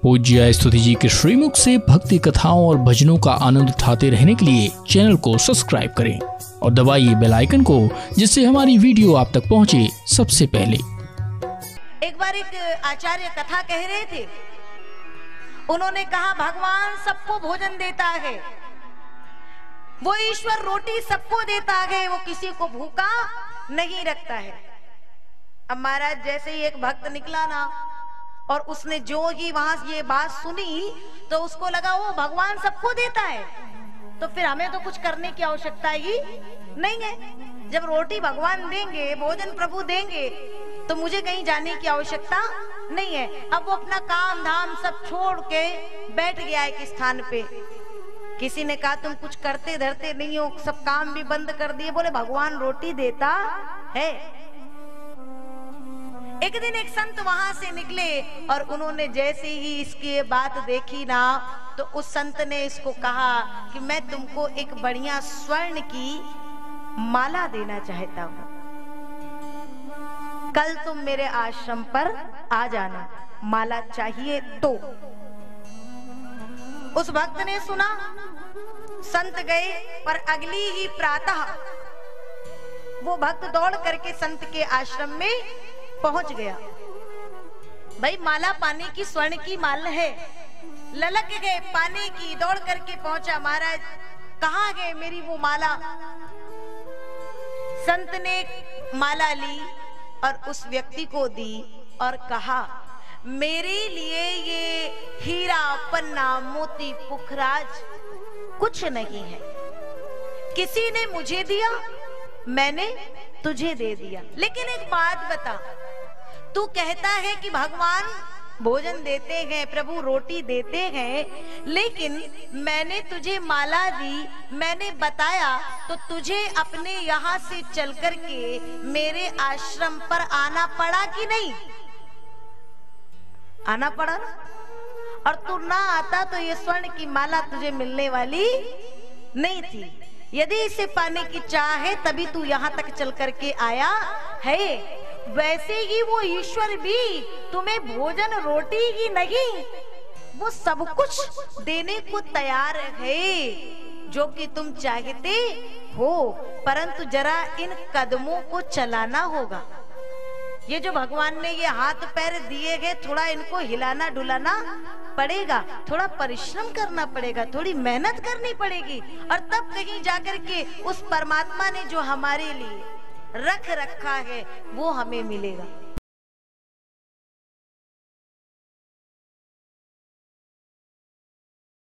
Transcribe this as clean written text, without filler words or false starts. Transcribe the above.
पूज्य स्तुति जी के श्रीमुख से भक्ति कथाओं और भजनों का आनंद उठाते रहने के लिए चैनल को सब्सक्राइब करें और दबाइए बेल आइकन को, जिससे हमारी वीडियो आप तक पहुंचे सबसे पहले। एक बार एक आचार्य कथा कह रहे थे। उन्होंने कहा भगवान सबको भोजन देता है, वो ईश्वर रोटी सबको देता है, वो किसी को भूखा नहीं रखता है। अब महाराज जैसे ही एक भक्त निकला ना और उसने जो ही वहां ये बात सुनी तो उसको लगा वो भगवान सबको देता है, तो फिर हमें तो कुछ करने की आवश्यकता ही नहीं है। जब रोटी भगवान देंगे, भोजन प्रभु देंगे, तो मुझे कहीं जाने की आवश्यकता नहीं है। अब वो अपना काम धाम सब छोड़ के बैठ गया एक स्थान पे। किसी ने कहा तुम कुछ करते धरते नहीं हो, सब काम भी बंद कर दिए। बोले भगवान रोटी देता है। एक दिन एक संत वहां से निकले और उन्होंने जैसे ही इसकी बात देखी ना, तो उस संत ने इसको कहा कि मैं तुमको एक बढ़िया स्वर्ण की माला देना चाहता हूं, कल तुम मेरे आश्रम पर आ जाना, माला चाहिए तो। उस भक्त ने सुना, संत गए, पर अगली ही प्रातः वो भक्त दौड़ करके संत के आश्रम में पहुंच गया। भाई माला पाने की, स्वर्ण की माला है, ललक गए पाने की, दौड़ करके पहुंचा। महाराज कहाँ गए मेरी वो माला? संत ने माला ली और उस व्यक्ति को दी और कहा मेरे लिए ये हीरा पन्ना मोती पुखराज कुछ नहीं है, किसी ने मुझे दिया, मैंने तुझे दे दिया। लेकिन एक बात बता, तू कहता है कि भगवान भोजन देते हैं, प्रभु रोटी देते हैं, लेकिन मैंने तुझे माला दी, मैंने बताया, तो तुझे अपने यहाँ से चल कर के मेरे आश्रम पर आना पड़ा कि नहीं? आना पड़ा ना? और तू ना आता तो ये स्वर्ण की माला तुझे मिलने वाली नहीं थी। यदि इसे पाने की चाह है तभी तू यहाँ तक चल करके आया है। वैसे ही वो ईश्वर भी तुम्हें भोजन रोटी ही नहीं, वो सब कुछ देने को तैयार है जो कि तुम चाहते हो, परंतु जरा इन कदमों को चलाना होगा। ये जो भगवान ने ये हाथ पैर दिए गए, थोड़ा इनको हिलाना डुलाना पड़ेगा, थोड़ा परिश्रम करना पड़ेगा, थोड़ी मेहनत करनी पड़ेगी, और तब कहीं जाकर के उस परमात्मा ने जो हमारे लिए रख रखा है वो हमें मिलेगा।